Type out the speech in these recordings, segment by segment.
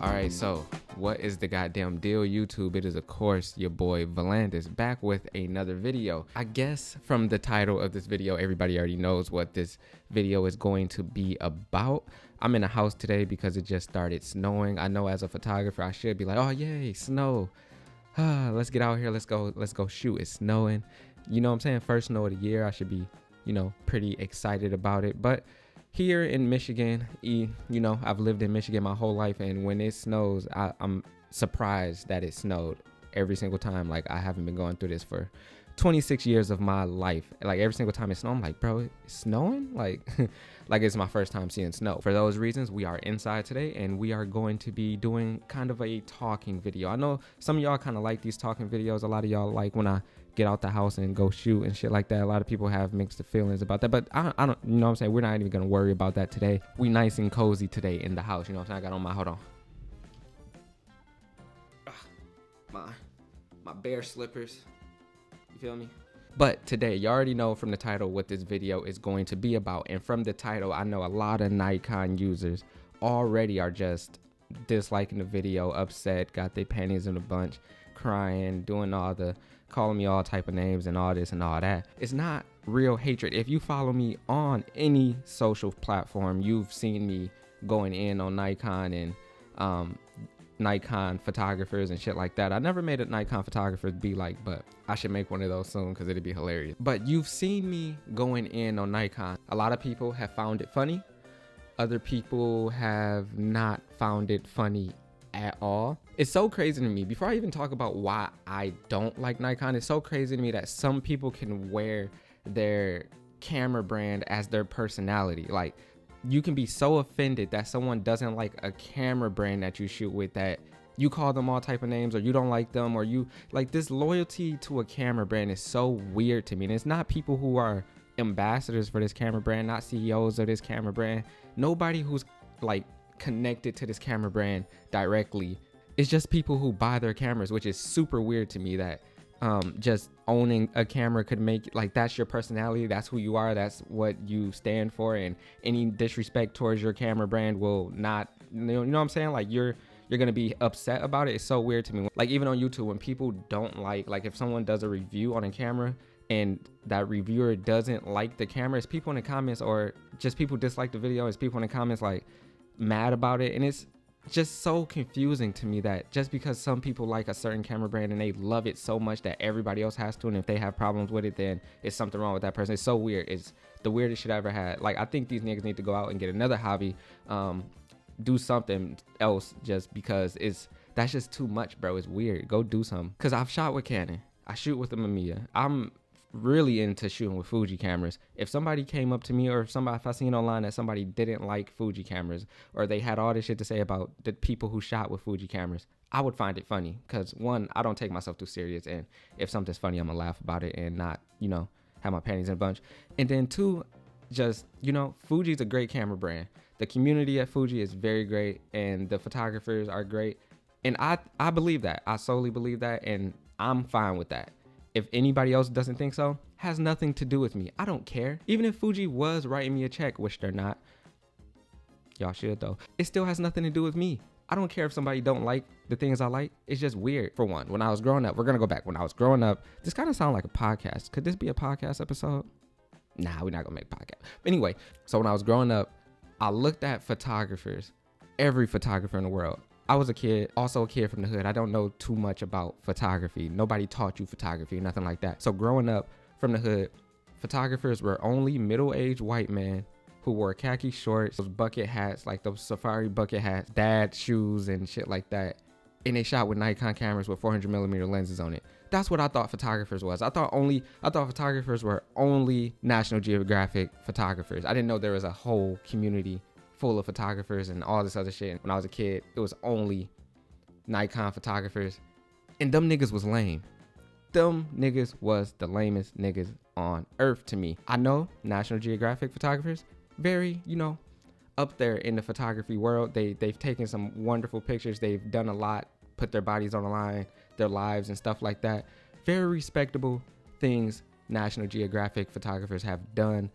Alright, so what is the goddamn deal, YouTube? It is, of course, your boy Vuhlandes back with another video. I guess from the title of this video, everybody already knows what this video is going to be about. I'm in a house today because it just started snowing. I know as a photographer, I should be like, oh, yay, snow. Let's get out here. Let's go shoot. It's snowing. You know what I'm saying? First snow of the year. I should be, pretty excited about it. But here in Michigan, I've lived in Michigan my whole life, and when it snows, I'm surprised that it snowed every single time. Like, I haven't been going through this for 26 years of my life. Like, every single time it snows, I'm like, bro, it's snowing? Like, like it's my first time seeing snow. For those reasons, we are inside today, and we are going to be doing kind of a talking video. I know some of y'all kind of like these talking videos. A lot of y'all like when I get out the house and go shoot and shit like that. A lot of people have mixed feelings about that, but I don't, you know what I'm saying? We're not even gonna worry about that today. We nice and cozy today in the house, you know what I'm saying? I got on hold on. My bear slippers, you feel me? But today, you already know from the title what this video is going to be about. And from the title, I know a lot of Nikon users already are just disliking the video, upset, got their panties in a bunch, crying, doing calling me all type of names and all this and all that. It's not real hatred. If you follow me on any social platform, you've seen me going in on Nikon and Nikon photographers and shit like that. I never made a Nikon photographer be like, but I should make one of those soon because it'd be hilarious. But you've seen me going in on Nikon. A lot of people have found it funny. Other people have not found it funny at all. It's so crazy to me. Before I even talk about why I don't like Nikon, it's so crazy to me that some people can wear their camera brand as their personality. Like, you can be so offended that someone doesn't like a camera brand that you shoot with, that you call them all type of names, or you don't like them, or you like this loyalty to a camera brand is so weird to me. And it's not people who are ambassadors for this camera brand, not CEOs of this camera brand, nobody who's like connected to this camera brand directly. It's just people who buy their cameras, which is super weird to me that just owning a camera could make, like, that's your personality, that's who you are, that's what you stand for, and any disrespect towards your camera brand will not, you know what I'm saying? Like, you're gonna be upset about it. It's so weird to me. Like, even on YouTube, when people don't like if someone does a review on a camera and that reviewer doesn't like the camera, it's people in the comments, or just people dislike the video, it's people in the comments like mad about it. And it's just so confusing to me that just because some people like a certain camera brand and they love it so much that everybody else has to, and if they have problems with it, then it's something wrong with that person. It's so weird. It's the weirdest shit I ever had. Like, I think these niggas need to go out and get another hobby, do something else, just because that's just too much, bro. It's weird. Go do something. Because I've shot with Canon, I shoot with a Mamiya, I'm really into shooting with Fuji cameras. If somebody came up to me, or if I seen online that somebody didn't like Fuji cameras, or they had all this shit to say about the people who shot with Fuji cameras, I would find it funny. Because one, I don't take myself too serious, and if something's funny, I'm gonna laugh about it and not, have my panties in a bunch. And then two, just, Fuji's a great camera brand. The community at Fuji is very great, and the photographers are great. And I believe that. I solely believe that, and I'm fine with that. If anybody else doesn't think so, has nothing to do with me. I don't care. Even if Fuji was writing me a check, which they're not, y'all should though, it still has nothing to do with me. I don't care if somebody don't like the things I like. It's just weird. For one, when I was growing up, we're gonna go back. When I was growing up, this kind of sounds like a podcast. Could this be a podcast episode? Nah, we're not gonna make a podcast. But anyway, so when I was growing up, I looked at photographers, every photographer in the world. I was a kid, also a kid from the hood. I don't know too much about photography. Nobody taught you photography, nothing like that. So growing up from the hood, photographers were only middle-aged white men who wore khaki shorts, those bucket hats, like those safari bucket hats, dad shoes and shit like that. And they shot with Nikon cameras with 400mm lenses on it. That's what I thought photographers was. I thought photographers were only National Geographic photographers. I didn't know there was a whole community full of photographers and all this other shit. When I was a kid, it was only Nikon photographers, and them niggas was lame. Them niggas was the lamest niggas on earth to me. I know National Geographic photographers, very, up there in the photography world. They've taken some wonderful pictures. They've done a lot, put their bodies on the line, their lives and stuff like that. Very respectable things National Geographic photographers have done.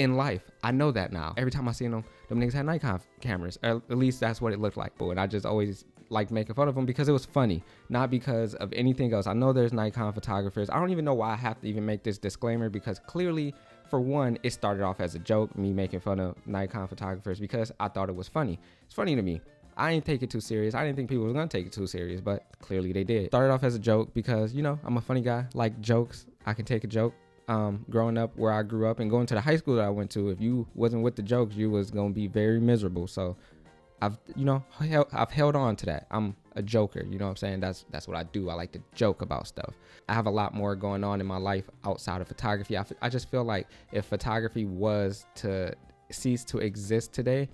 in life. I know that now. Every time I see them niggas had Nikon cameras. At least that's what it looked like. And I just always liked making fun of them because it was funny, not because of anything else. I know there's Nikon photographers. I don't even know why I have to even make this disclaimer, because clearly, for one, it started off as a joke, me making fun of Nikon photographers, because I thought it was funny. It's funny to me. I didn't take it too serious. I didn't think people were gonna take it too serious, but clearly they did. Started off as a joke because, you know, I'm a funny guy, like jokes. I can take a joke. Growing up where I grew up and going to the high school that I went to, if you wasn't with the jokes, you was gonna be very miserable. So I've held on to that. I'm a joker, you know what I'm saying? That's what I do. I like to joke about stuff. I have a lot more going on in my life outside of photography. I just feel like if photography was to cease to exist today,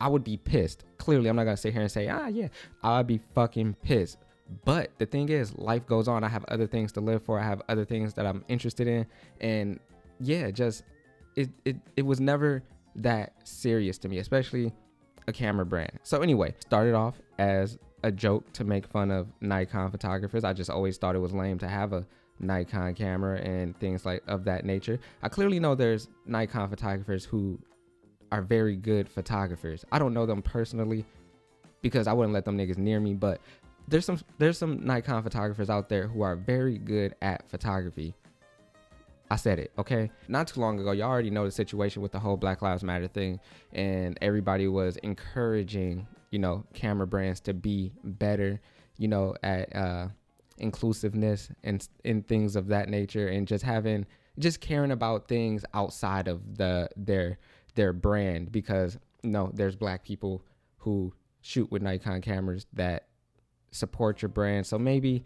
I would be pissed. Clearly, I'm not gonna sit here and say, yeah, I'd be fucking pissed. But the thing is, life goes on. I have other things to live for. I have other things that I'm interested in. And yeah, just it was never that serious to me, especially a camera brand. So anyway, started off as a joke to make fun of Nikon photographers. I just always thought it was lame to have a Nikon camera and things like of that nature. I clearly know there's Nikon photographers who are very good photographers. I don't know them personally because I wouldn't let them niggas near me, but there's some Nikon photographers out there who are very good at photography. I said it, okay? Not too long ago, y'all already know the situation with the whole Black Lives Matter thing, and everybody was encouraging, you know, camera brands to be better, you know, at inclusiveness and things of that nature, and just caring about things outside of their brand, because, you know, there's black people who shoot with Nikon cameras that support your brand. So maybe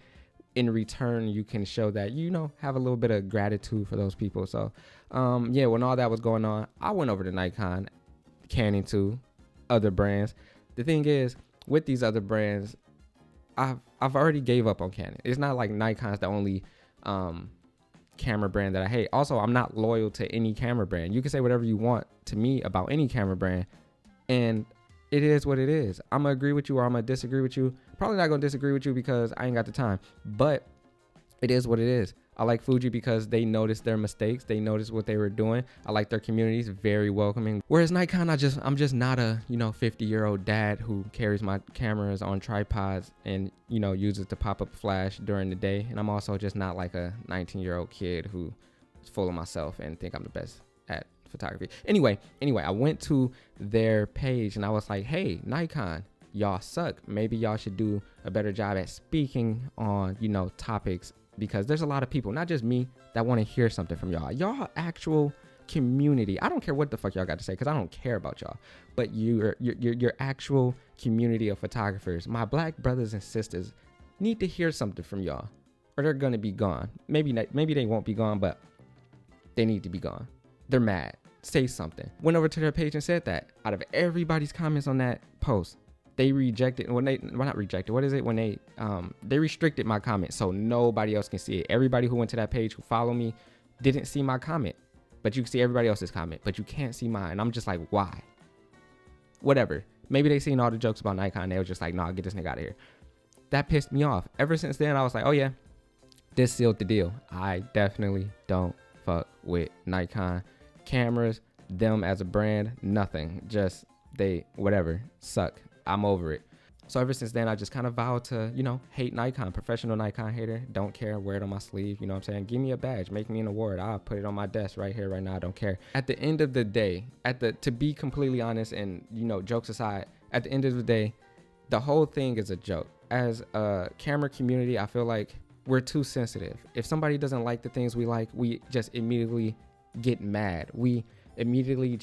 in return you can show that, you know, have a little bit of gratitude for those people. So yeah, when all that was going on, I went over to Nikon, Canon too, other brands. The thing is, with these other brands, I've already gave up on Canon. It's not like Nikon's the only camera brand that I hate. Also, I'm not loyal to any camera brand. You can say whatever you want to me about any camera brand, and it is what it is. I'm gonna agree with you or I'm gonna disagree with you. Probably not gonna disagree with you because I ain't got the time, but it is what it is. I like Fuji because they noticed their mistakes. They noticed what they were doing. I like their communities, very welcoming. Whereas Nikon, I'm just not a, you know, 50-year-old dad who carries my cameras on tripods and, you know, uses the pop-up flash during the day. And I'm also just not like a 19-year-old kid who is full of myself and think I'm the best at photography. Anyway, I went to their page and I was like, hey, Nikon, y'all suck. Maybe y'all should do a better job at speaking on, you know, topics, because there's a lot of people, not just me, that want to hear something from y'all actual community. I don't care what the fuck y'all got to say, because I don't care about y'all, but your actual community of photographers, my black brothers and sisters, need to hear something from y'all, or they're gonna be gone. Maybe they won't be gone, but they need to be gone. They're mad. Say something. Went over to their page and said that. Out of everybody's comments on that post, they rejected. When not rejected. What is it? When they restricted my comment so nobody else can see it. Everybody who went to that page, who follow me, didn't see my comment, but you can see everybody else's comment, but you can't see mine. I'm just like, why? Whatever. Maybe they seen all the jokes about Nikon. They were just like, nah, get this nigga out of here. That pissed me off. Ever since then, I was like, oh yeah, this sealed the deal. I definitely don't fuck with Nikon cameras, them as a brand, nothing. Just they, whatever, suck. I'm over it. So ever since then, I just kind of vowed to, you know, hate Nikon, professional Nikon hater. Don't care, wear it on my sleeve. You know what I'm saying? Give me a badge, make me an award. I'll put it on my desk right here, right now. I don't care. At the end of the day, to be completely honest and, you know, jokes aside, at the end of the day, the whole thing is a joke. As a camera community, I feel like we're too sensitive. If somebody doesn't like the things we like, we just immediately get mad. We immediately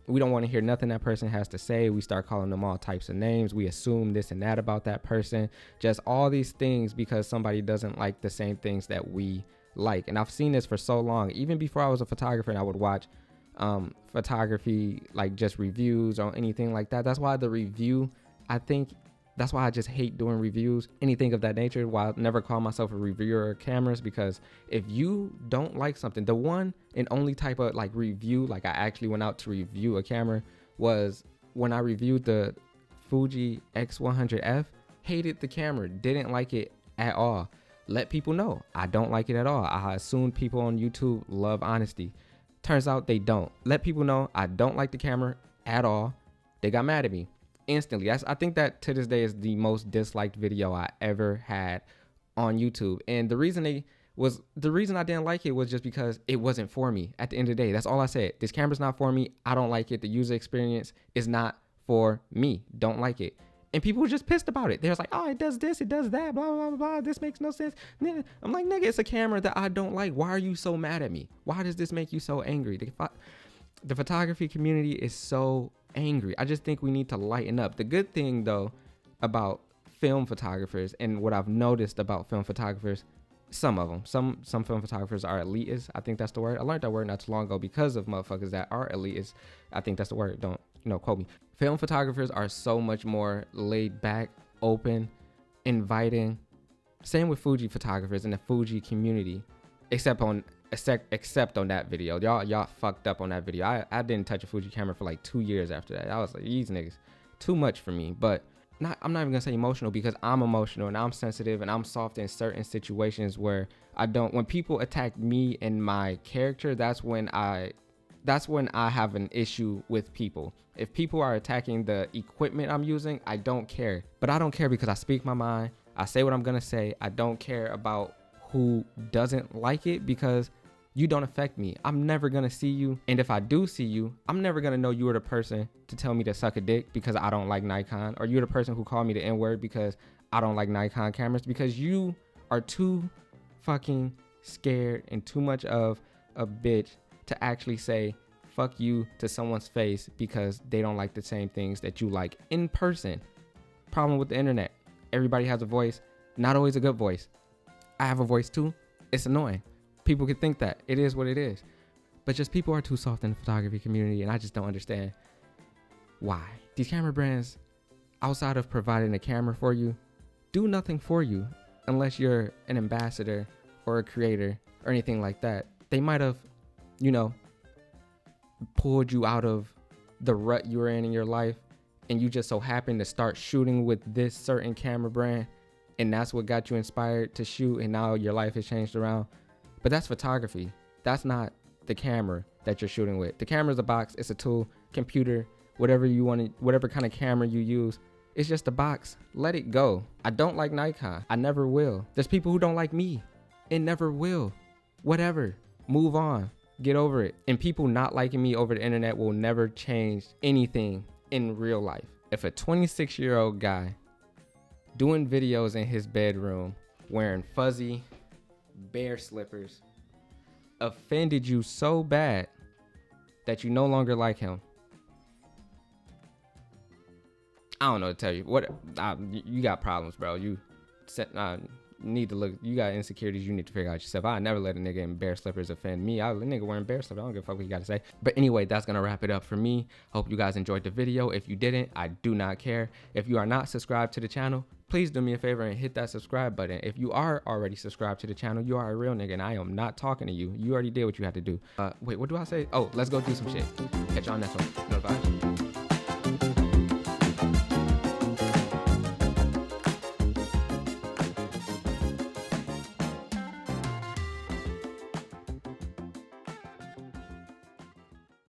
we don't want to hear nothing that person has to say. We start calling them all types of names. We assume this and that about that person. Just all these things because somebody doesn't like the same things that we like. And I've seen this for so long. Even before I was a photographer and I would watch photography, like just reviews or anything like that. That's why the review, I think, that's why I just hate doing reviews, anything of that nature. Why I never call myself a reviewer of cameras, because if you don't like something, the one and only type of like review, like I actually went out to review a camera, was when I reviewed the Fuji X100F. Hated the camera, didn't like it at all. Let people know I don't like it at all. I assume people on YouTube love honesty. Turns out they don't. Let people know I don't like the camera at all. They got mad at me instantly. I think that to this day is the most disliked video I ever had on YouTube. And the reason I didn't like it was just because it wasn't for me. At the end of the day, that's all I said. This camera's not for me. I don't like it. The user experience is not for me. Don't like it. And people were just pissed about it. They was like, oh, it does this, it does that, blah, blah, blah, blah. This makes no sense. I'm like, nigga, it's a camera that I don't like. Why are you so mad at me? Why does this make you so angry? The photography community is so angry. I just think we need to lighten up. The good thing, though, about film photographers and what I've noticed about film photographers, some of them, some film photographers are elitists. I think that's the word. I learned that word not too long ago because of motherfuckers that are elitists. I think that's the word. Don't, quote me. Film photographers are so much more laid back, open, inviting. Same with Fuji photographers and the Fuji community, except on that video. Y'all fucked up on that video. I didn't touch a Fuji camera for like 2 years after that. I was like, these niggas, too much for me. But I'm not even gonna say emotional, because I'm emotional and I'm sensitive and I'm soft in certain situations where when people attack me and my character, that's when I have an issue with people. If people are attacking the equipment I'm using, I don't care. But I don't care because I speak my mind. I say what I'm gonna say. I don't care about who doesn't like it, because you don't affect me. I'm never gonna see you. And if I do see you, I'm never gonna know you were the person to tell me to suck a dick because I don't like Nikon, or you're the person who called me the N-word because I don't like Nikon cameras, because you are too fucking scared and too much of a bitch to actually say fuck you to someone's face because they don't like the same things that you like in person. Problem with the internet. Everybody has a voice, not always a good voice. I have a voice too. It's annoying. People could think that. It is what it is. But just people are too soft in the photography community, and I just don't understand why. These camera brands, outside of providing a camera for you, do nothing for you unless you're an ambassador or a creator or anything like that. They might have, pulled you out of the rut you were in your life, and you just so happened to start shooting with this certain camera brand, and that's what got you inspired to shoot, and now your life has changed around. But that's photography. That's not the camera that you're shooting with. The camera's a box, it's a tool, computer, whatever you want, whatever kind of camera you use. It's just a box. Let it go. I don't like Nikon. I never will. There's people who don't like me and never will. Whatever. Move on. Get over it. And people not liking me over the internet will never change anything in real life. If a 26-year-old guy doing videos in his bedroom wearing fuzzy bear slippers offended you so bad that you no longer like him, I don't know what to tell you. You got problems, bro. You need to look. You got insecurities you need to figure out yourself. I never let a nigga in bear slippers offend me. A nigga wearing bear slippers, I don't give a fuck what you got to say. But anyway, that's gonna wrap it up for me. Hope you guys enjoyed the video. If you didn't, I do not care. If you are not subscribed to the channel, please do me a favor and hit that subscribe button. If you are already subscribed to the channel, you are a real nigga, and I am not talking to you. You already did what you had to do. Wait, what do I say? Oh, let's go do some shit. Catch y'all next one. Bye.